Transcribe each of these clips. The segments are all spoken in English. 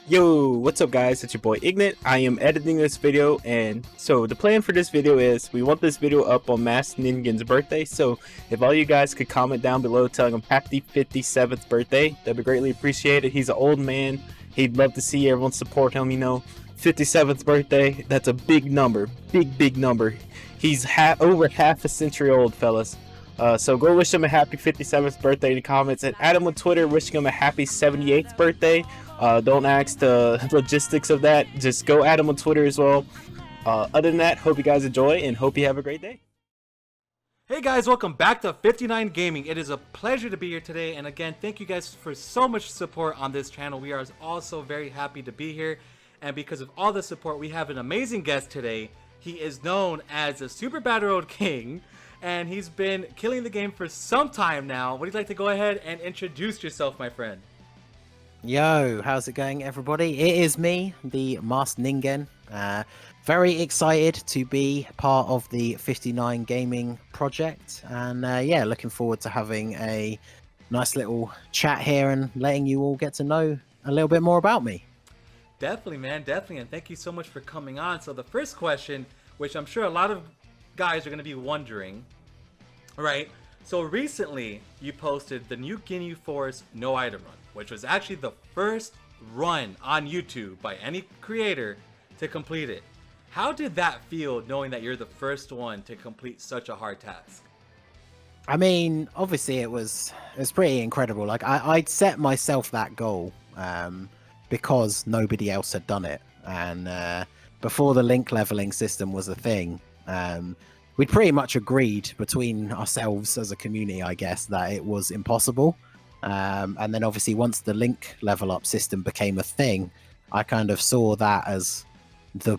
Yo, what's up guys? It's your boy Ignit. I am editing this video, and so the plan for this video is we want this video up on Masked Ningen's birthday. So if all you guys could comment down below telling him happy 57th birthday, that'd be greatly appreciated. He's an old man. He'd love to see everyone support him, 57th birthday, that's a big number. Big number. He's over half a century old, fellas. So go wish him a happy 57th birthday in the comments, and add him on Twitter wishing him a happy 78th birthday. Don't ask the logistics of that. Just go add him on Twitter as well. Other than that, hope you guys enjoy and hope you have a great day. Hey guys, welcome back to 59 Gaming. It is a pleasure to be here today, and again, thank you guys for so much support on this channel. We are also very happy to be here, and because of all the support, we have an amazing guest today. He is known as the Super Battle Road King, and he's been killing the game for some time now. Would you like to go ahead and introduce yourself, my friend? Yo, how's it going, everybody? It is me, the Masked Ningen. Very excited to be part of the 59 Gaming project, and yeah, looking forward to having a nice little chat here and letting you all get to know a little bit more about me. Definitely, man, definitely, and thank you so much for coming on. So the first question, which I'm sure a lot of guys are going to be wondering, right? So recently, you posted the new Ginyu Force No Item Run, which was actually the first run on YouTube by any creator to complete it. How did that feel, knowing that you're the first one to complete such a hard task? I mean, obviously it was pretty incredible. Like I'd set myself that goal because nobody else had done it, and before the link leveling system was a thing, we'd pretty much agreed between ourselves as a community, I guess, that it was impossible. And then obviously once the link level up system became a thing, I kind of saw that as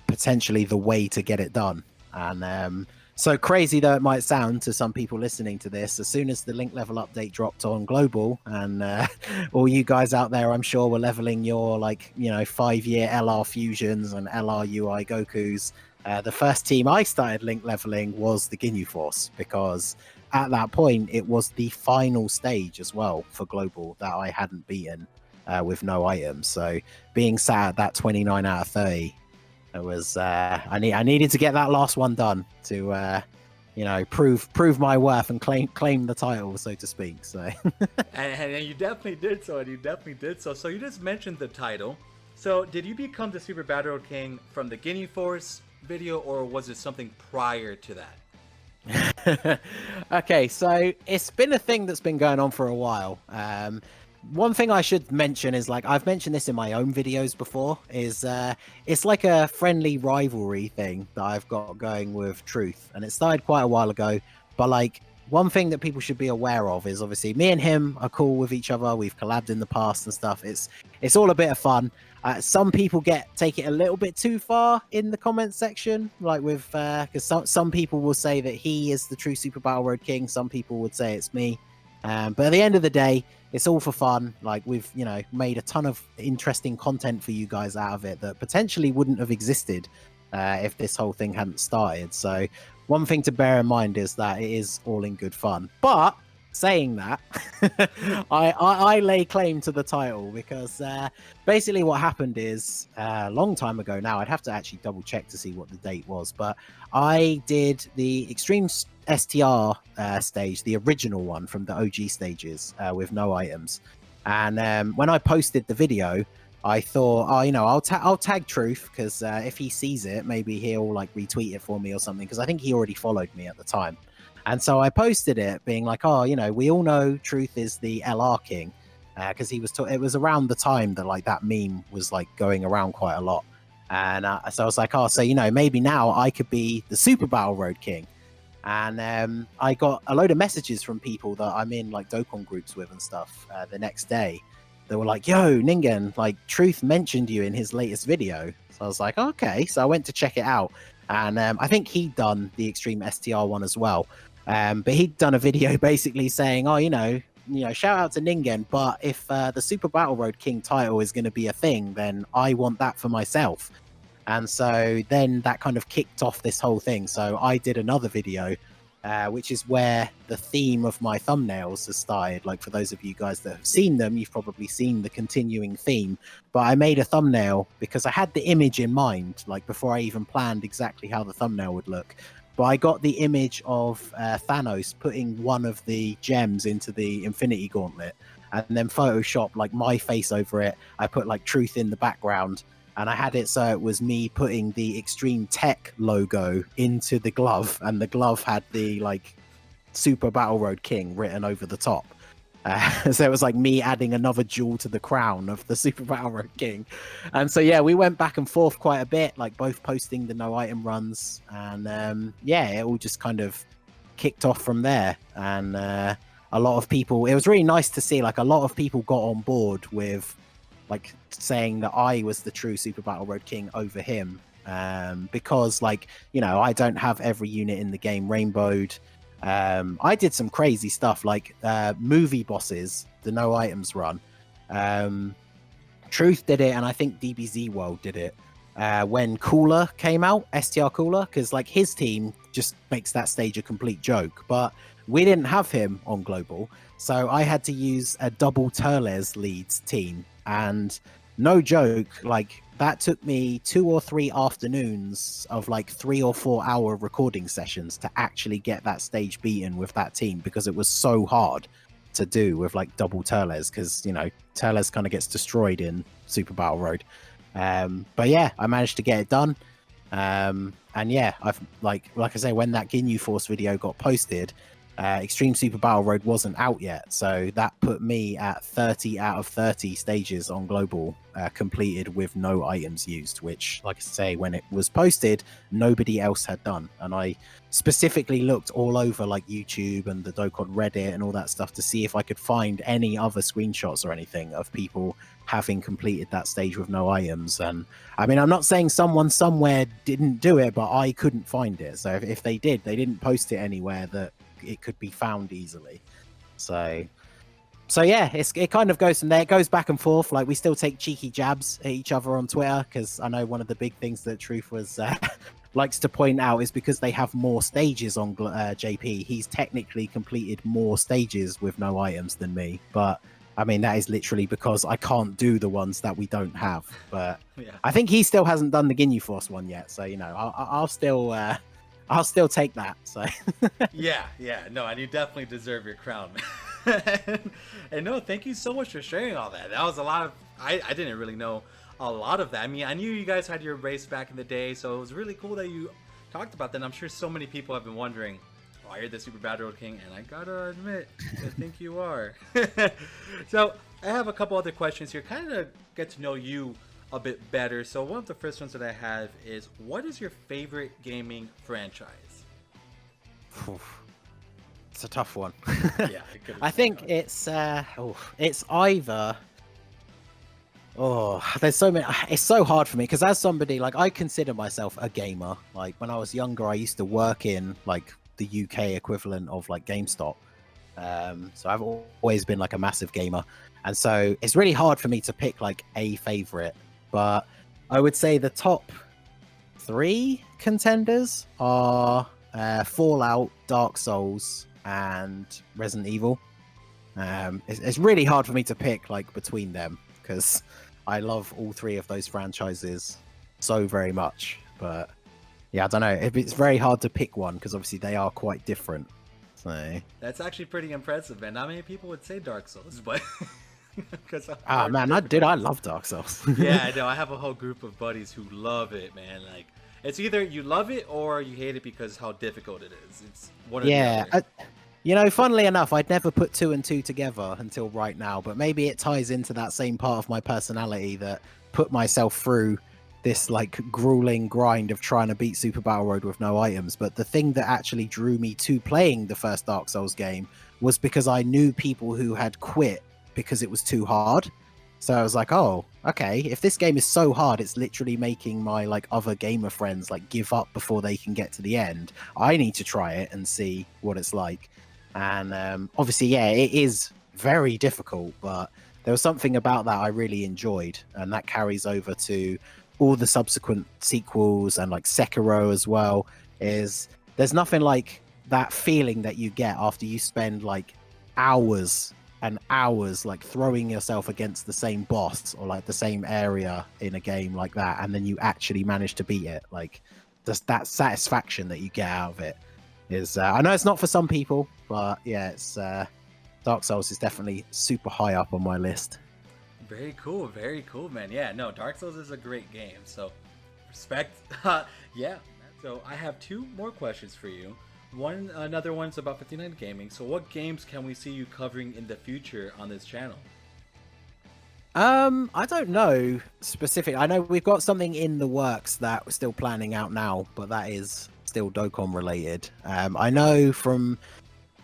potentially the way to get it done. And so crazy though it might sound to some people listening to this, as soon as the link level update dropped on global, and all you guys out there I'm sure were leveling your 5-year LR fusions and LR UI Gokus, the first team I started link leveling was the Ginyu Force, because at that point it was the final stage as well for global that I hadn't beaten with no items. So being sat at that 29 out of 30, it was I needed to get that last one done to prove my worth and claim the title, so to speak. So and you definitely did so, So you just mentioned the title. So did you become the Super Battle Road King from the Ginyu Force video, or was it something prior to that? Okay, so it's been a thing that's been going on for a while. One thing I should mention is, like, I've mentioned this in my own videos before, is it's like a friendly rivalry thing that I've got going with Truth, and it started quite a while ago. But like, one thing that people should be aware of is obviously me and him are cool with each other. We've collabed in the past and stuff. It's all a bit of fun. Some people take it a little bit too far in the comment section, like with because some people will say that he is the true Super Battle Road King. Some people would say it's me. But at the end of the day, it's all for fun. Like, we've made a ton of interesting content for you guys out of it that potentially wouldn't have existed if this whole thing hadn't started. So one thing to bear in mind is that it is all in good fun. But saying that, I lay claim to the title, because basically what happened is a long time ago now. I'd have to actually double check to see what the date was, but I did the Extreme STR stage, the original one from the OG stages, with no items. And when I posted the video, I thought, I'll tag Truth, because if he sees it, maybe he'll like retweet it for me or something, because I think he already followed me at the time. And so I posted it being like, we all know Truth is the LR King, because it was around the time that like that meme was like going around quite a lot. And so I was like, maybe now I could be the Super Battle Road King. And I got a load of messages from people that I'm in like Dokkan groups with and stuff the next day. They were like, yo, Ningen, like Truth mentioned you in his latest video. So I was like, okay. So I went to check it out. And I think he'd done the Extreme STR one as well. But he'd done a video basically saying, shout out to Ningen, but if the Super Battle Road King title is going to be a thing, then I want that for myself. And so then that kind of kicked off this whole thing. So I did another video which is where the theme of my thumbnails has started. Like, for those of you guys that have seen them, you've probably seen the continuing theme. But I made a thumbnail because I had the image in mind, like before I even planned exactly how the thumbnail would look. But I got the image of Thanos putting one of the gems into the Infinity Gauntlet, and then Photoshop like my face over it. I put like Truth in the background, and I had it so it was me putting the Extreme Tech logo into the glove, and the glove had the like Super Battle Road King written over the top. So it was like me adding another jewel to the crown of the Super Battle Road King. And so yeah, we went back and forth quite a bit, like both posting the no item runs, and yeah, it all just kind of kicked off from there. And a lot of people, it was really nice to see, like a lot of people got on board with like saying that I was the true Super Battle Road King over him, because like, you know, I don't have every unit in the game rainbowed. I did some crazy stuff like movie bosses, the no items run. Truth did it, and I think DBZ World did it when Cooler came out, STR Cooler, because like his team just makes that stage a complete joke. But we didn't have him on Global, so I had to use a double Turles leads team, and no joke, like that took me 2 or 3 afternoons of like 3 or 4 hour recording sessions to actually get that stage beaten with that team, because it was so hard to do with like double Turles, because you know Turles kind of gets destroyed in Super Battle Road. But yeah, I managed to get it done. And yeah, I've like I say, when that Ginyu Force video got posted, Extreme Super Battle Road wasn't out yet, so that put me at 30 out of 30 stages on Global completed with no items used, which, like I say, when it was posted, nobody else had done. And I specifically looked all over like YouTube and the Dokkan Reddit and all that stuff to see if I could find any other screenshots or anything of people having completed that stage with no items. And I mean, I'm not saying someone somewhere didn't do it, but I couldn't find it. So if they did, they didn't post it anywhere that it could be found easily. So yeah, it kind of goes from there. It goes back and forth. Like, we still take cheeky jabs at each other on Twitter, because I know one of the big things that Truth was likes to point out is because they have more stages on JP. He's technically completed more stages with no items than me, but I mean, that is literally because I can't do the ones that we don't have. But yeah. I think he still hasn't done the Ginyu Force one yet, so you know, I'll still take that. So yeah, no, and you definitely deserve your crown, man. And no, thank you so much for sharing all that. That was a lot of, I didn't really know a lot of that. I mean, I knew you guys had your race back in the day, so it was really cool that you talked about that. And I'm sure so many people have been wondering, why you're the Super Battle Road King, and I gotta admit, I think you are. So I have a couple other questions here, kind of get to know you a bit better. So one of the first ones that I have is, what is your favorite gaming franchise? It's a tough one. Yeah, I think it's either. Oh, there's so many. It's so hard for me, because as somebody, like, I consider myself a gamer. Like, when I was younger, I used to work in like the UK equivalent of like GameStop. So I've always been like a massive gamer, and so it's really hard for me to pick like a favorite. But I would say the top 3 contenders are Fallout, Dark Souls, and Resident Evil. It's really hard for me to pick like between them, because I love all 3 of those franchises so very much. But yeah, I don't know. It's very hard to pick one, because obviously they are quite different. So that's actually pretty impressive, man. Not many people would say Dark Souls, but man, I love Dark Souls. Yeah, I know. I have a whole group of buddies who love it, man. Like, it's either you love it or you hate it because how difficult it is. It's one or the other. You know, funnily enough, I'd never put 2 and 2 together until right now, but maybe it ties into that same part of my personality that put myself through this like grueling grind of trying to beat Super Battle Road with no items. But the thing that actually drew me to playing the first Dark Souls game was because I knew people who had quit because it was too hard. So I was like, oh, okay, if this game is so hard, it's literally making my like other gamer friends like give up before they can get to the end. I need to try it and see what it's like. And obviously, yeah, it is very difficult, but there was something about that I really enjoyed, and that carries over to all the subsequent sequels and like Sekiro as well. Is there's nothing like that feeling that you get after you spend like hours and hours like throwing yourself against the same boss or like the same area in a game like that, and then you actually manage to beat it. Like just that satisfaction that you get out of it is I know it's not for some people, but yeah, it's Dark Souls is definitely super high up on my list. Very cool, man. Yeah, no, Dark Souls is a great game, so respect. Yeah. So I have two more questions for you. Another one's about 59 Gaming. So what games can we see you covering in the future on this channel? I don't know specific. I know we've got something in the works that we're still planning out now, but that is still Dokkan related. I know from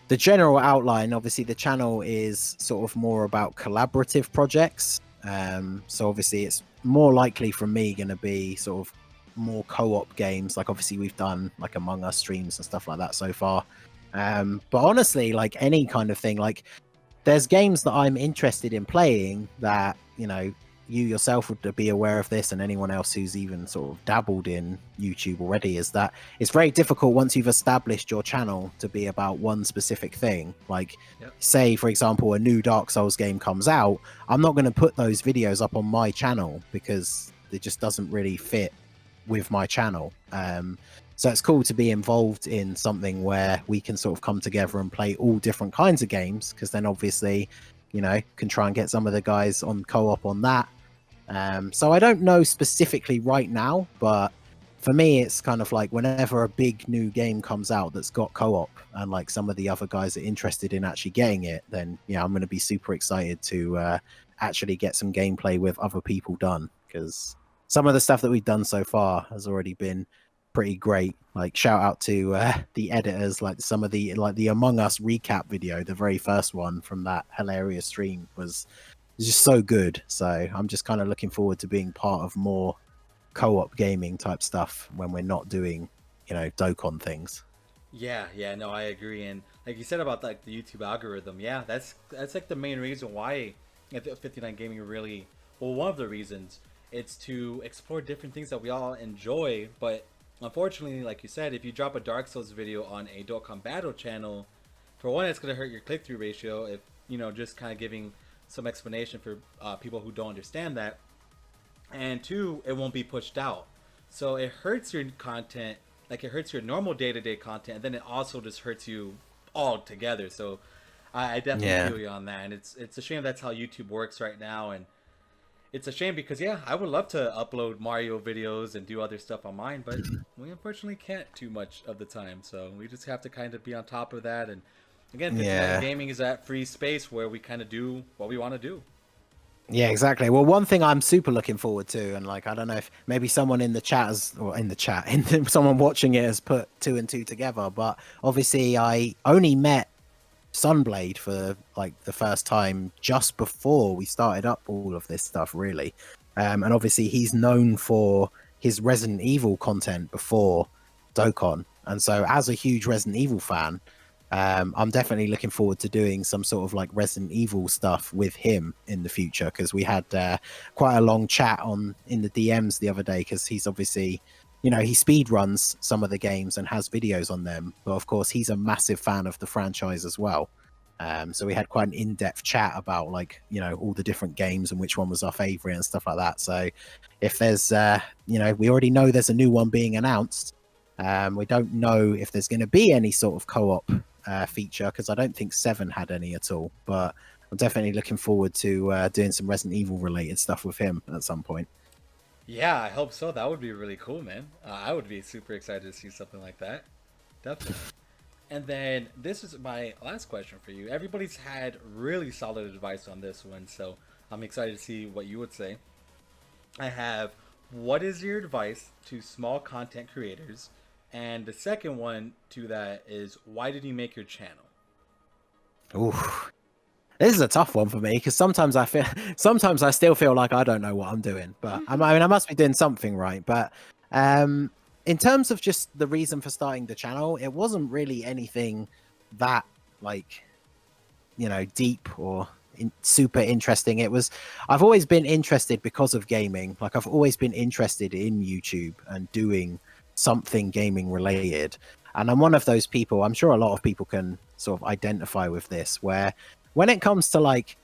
the general outline, obviously the channel is sort of more about collaborative projects. So obviously it's more likely for me going to be sort of more co-op games. Like obviously we've done like Among Us streams and stuff like that so far. But honestly, like any kind of thing, like there's games that I'm interested in playing that, you know, you yourself would be aware of this, and anyone else who's even sort of dabbled in YouTube already, is that it's very difficult once you've established your channel to be about one specific thing. Like, say, for example, a new Dark Souls game comes out, I'm not going to put those videos up on my channel because it just doesn't really fit with my channel. So it's cool to be involved in something where we can sort of come together and play all different kinds of games, because then obviously, you know, can try and get some of the guys on co-op on that. So I don't know specifically right now, but for me, it's kind of like whenever a big new game comes out that's got co-op and like some of the other guys are interested in actually getting it, then yeah, I'm going to be super excited to actually get some gameplay with other people done, because some of the stuff that we've done so far has already been pretty great. Like shout out to the editors, like some of the the Among Us recap video, the very first one from that hilarious stream was just so good. So I'm just kind of looking forward to being part of more co-op gaming type stuff when we're not doing, you know, Dokkan things. Yeah, no, I agree. And like you said about like the YouTube algorithm, yeah, that's like the main reason why 59 Gaming really, well, one of the reasons, it's to explore different things that we all enjoy. But unfortunately, like you said, if you drop a Dark Souls video on a Dokkan Battle channel, for one, it's going to hurt your click-through ratio, if, you know, just kind of giving some explanation for people who don't understand that. And two, it won't be pushed out. So it hurts your content, like it hurts your normal day-to-day content, and then it also just hurts you all together. So I definitely feel you on that. And it's a shame that's how YouTube works right now. And it's a shame because, yeah, I would love to upload Mario videos and do other stuff on mine, but we unfortunately can't too much of the time. So we just have to kind of be on top of that. And again, 59 Gaming is that free space where we kind of do what we want to do. Yeah, exactly. Well, one thing I'm super looking forward to, and like I don't know if maybe someone in the chat has, or in the chat, someone watching it has put two and two together, but obviously I only met Sunblade for like the first time just before we started up all of this stuff, really. And obviously he's known for his Resident Evil content before Dokkan, and so as a huge Resident Evil fan, I'm definitely looking forward to doing some sort of like Resident Evil stuff with him in the future, because we had quite a long chat in the DMs the other day, because he's obviously, you know, he speed runs some of the games and has videos on them, but of course he's a massive fan of the franchise as well. So we had quite an in-depth chat about, like, you know, all the different games and which one was our favorite and stuff like that. So if there's you know, we already know there's a new one being announced. We don't know if there's going to be any sort of co-op feature, because I don't think 7 had any at all, but I'm definitely looking forward to doing some Resident Evil related stuff with him at some point. Yeah, I hope so. That would be really cool, man. I would be super excited to see something like that. Definitely. And then this is my last question for you. Everybody's had really solid advice on this one, so I'm excited to see what you would say. I have, what is your advice to small content creators? And the second one to that is, why did you make your channel? Ooh, this is a tough one for me, because sometimes I still feel like I don't know what I'm doing, but I mean, I must be doing something right. But in terms of just the reason for starting the channel, it wasn't really anything that, like, you know, deep or super interesting. It was, I've always been interested because of gaming. Like, I've always been interested in YouTube and doing something gaming related. And I'm one of those people, I'm sure a lot of people can sort of identify with this, where when it comes to like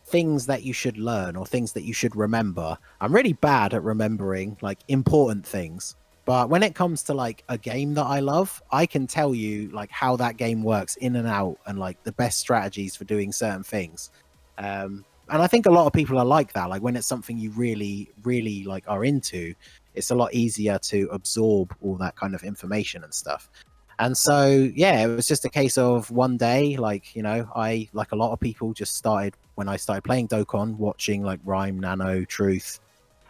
things that you should learn or things that you should remember, I'm really bad at remembering like important things. But when it comes to like a game that I love, I can tell you like how that game works in and out and like the best strategies for doing certain things. And I think a lot of people are like that. Like when it's something you really, really like are into, it's a lot easier to absorb all that kind of information and stuff. And so, yeah, it was just a case of one day, like, you know, I, like a lot of people, just started when I started playing Dokkan, watching like Rhyme, Nano, Truth.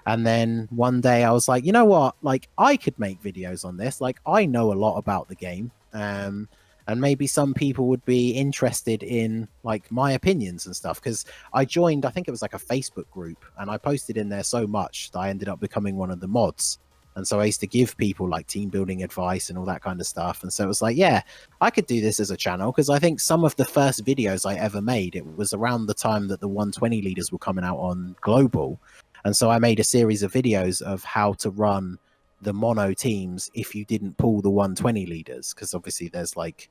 And then one day I was like, you know what? Like, I could make videos on this. Like, I know a lot about the game. And maybe some people would be interested in like my opinions and stuff. Because I joined, I think it was like a Facebook group, and I posted in there so much that I ended up becoming one of the mods. And so I used to give people like team building advice and all that kind of stuff. And so it was like, yeah, I could do this as a channel, because I think some of the first videos I ever made, it was around the time that the 120 leaders were coming out on Global. And so I made a series of videos of how to run the mono teams if you didn't pull the 120 leaders, because obviously there's like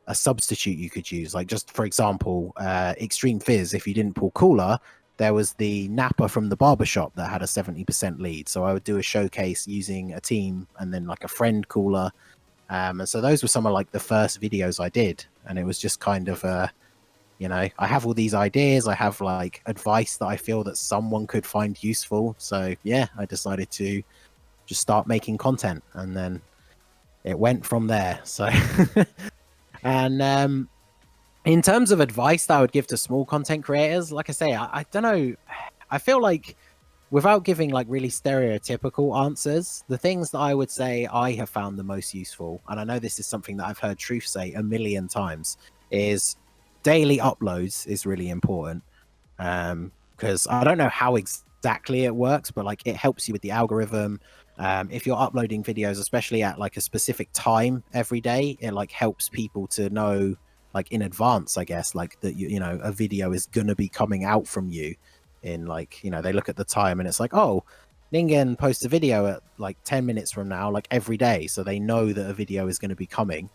a substitute you could use. Like, just for example, Extreme Fizz, if you didn't pull Cooler, there was the Napper from the barbershop that had a 70% lead. So I would do a showcase using a team and then like a friend Cooler. And so those were some of like the first videos I did. And it was just kind of you know, I have all these ideas, I have like advice that I feel that someone could find useful. So yeah, I decided to just start making content, and then it went from there. So and in terms of advice that I would give to small content creators, like I say, I don't know, I feel like without giving like really stereotypical answers, the things that I would say I have found the most useful, and I know this is something that I've heard Truth say a million times, is daily uploads is really important. Because I don't know how exactly it works, but like it helps you with the algorithm. If you're uploading videos, especially at like a specific time every day, it like helps people to know like in advance, I guess, like that you know a video is gonna be coming out from you in like, you know, they look at the time and it's like, oh, Ningen posts a video at like 10 minutes from now, like every day, so they know that a video is going to be coming.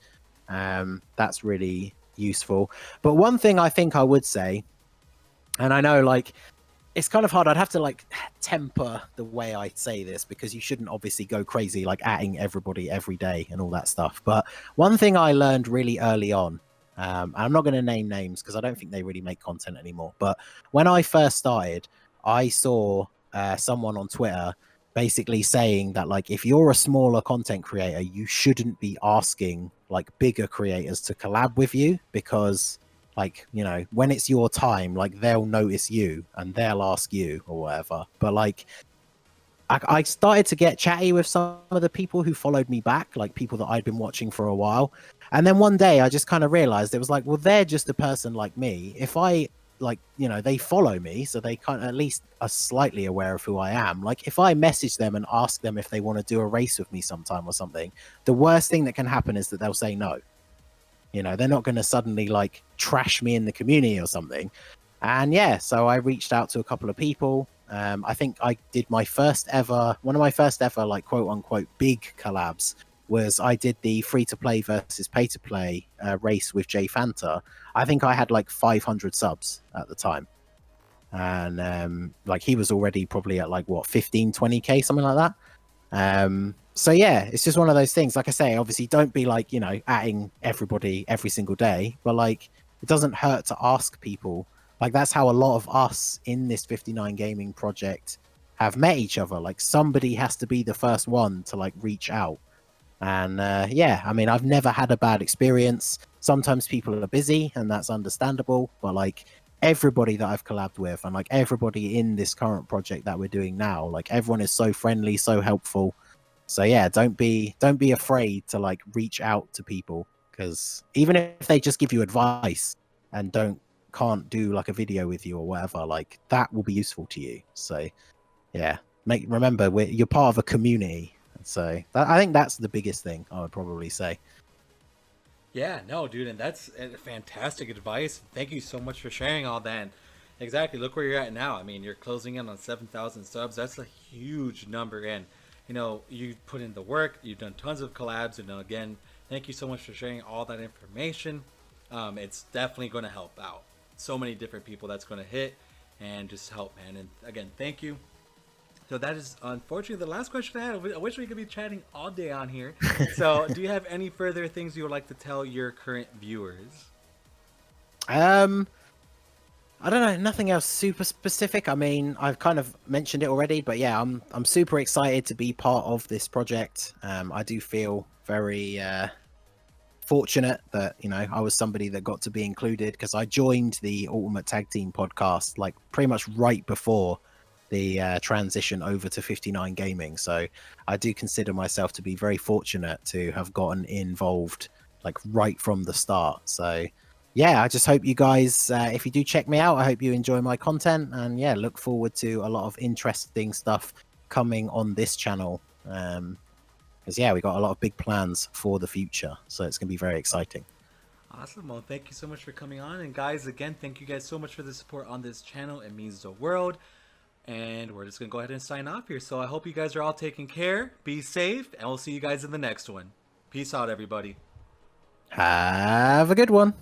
That's really useful. But one thing I think I would say, and I know like it's kind of hard, I'd have to like temper the way I say this, because you shouldn't obviously go crazy like atting everybody every day and all that stuff. But one thing I learned really early on, I'm not going to name names because I don't think they really make content anymore, but when I first started, I saw someone on Twitter basically saying that like if you're a smaller content creator, you shouldn't be asking like bigger creators to collab with you, because like, you know, when it's your time, like they'll notice you and they'll ask you or whatever. But like I started to get chatty with some of the people who followed me back, like people that I'd been watching for a while. And then one day I just kind of realized it was like, well, they're just a person like me. If I like, you know, they follow me, so they kind of at least are slightly aware of who I am. Like if I message them and ask them if they want to do a race with me sometime or something, the worst thing that can happen is that they'll say no. You know, they're not going to suddenly like trash me in the community or something. And yeah, so I reached out to a couple of people. I think I did my first ever, one of my first ever like quote unquote big collabs was I did the free to play versus pay to play race with Jay Fanta. I think I had like 500 subs at the time. And like he was already probably at like what, 15, 20K, something like that. So yeah, it's just one of those things. Like I say, obviously don't be like, you know, atting everybody every single day, but like it doesn't hurt to ask people. Like that's how a lot of us in this 59 gaming project have met each other. Like somebody has to be the first one to like reach out. And yeah, I mean, I've never had a bad experience. Sometimes people are busy and that's understandable, but like everybody that I've collabed with and like everybody in this current project that we're doing now, like everyone is so friendly, so helpful. So yeah, don't be afraid to like reach out to people, because even if they just give you advice and can't do like a video with you or whatever, like that will be useful to you. So yeah, remember you're part of a community. So I think that's the biggest thing I would probably say. Yeah, no, dude, and that's fantastic advice. Thank you so much for sharing all that. And exactly, look where you're at now. I mean, you're closing in on 7,000 subs. That's a huge number, and you know, you put in the work. You've done tons of collabs, and again, Thank you so much for sharing all that information. It's definitely going to help out so many different people that's going to hit and just help, man. And again, thank you. So that is unfortunately the last question I had. I wish we could be chatting all day on here. So do you have any further things you would like to tell your current viewers? I don't know, nothing else super specific. I mean, I've kind of mentioned it already, but yeah, I'm super excited to be part of this project. I do feel very fortunate that, you know, I was somebody that got to be included, because I joined the Ultimate Tag Team podcast like pretty much right before the transition over to 59 Gaming. So I do consider myself to be very fortunate to have gotten involved like right from the start. So yeah, I just hope you guys, if you do check me out, I hope you enjoy my content, and yeah, look forward to a lot of interesting stuff coming on this channel. Because yeah, we got a lot of big plans for the future, so it's gonna be very exciting. Awesome. Well, thank you so much for coming on. And guys, again, thank you guys so much for the support on this channel. It means the world. And we're just going to go ahead and sign off here. So I hope you guys are all taking care. Be safe. And we'll see you guys in the next one. Peace out, everybody. Have a good one.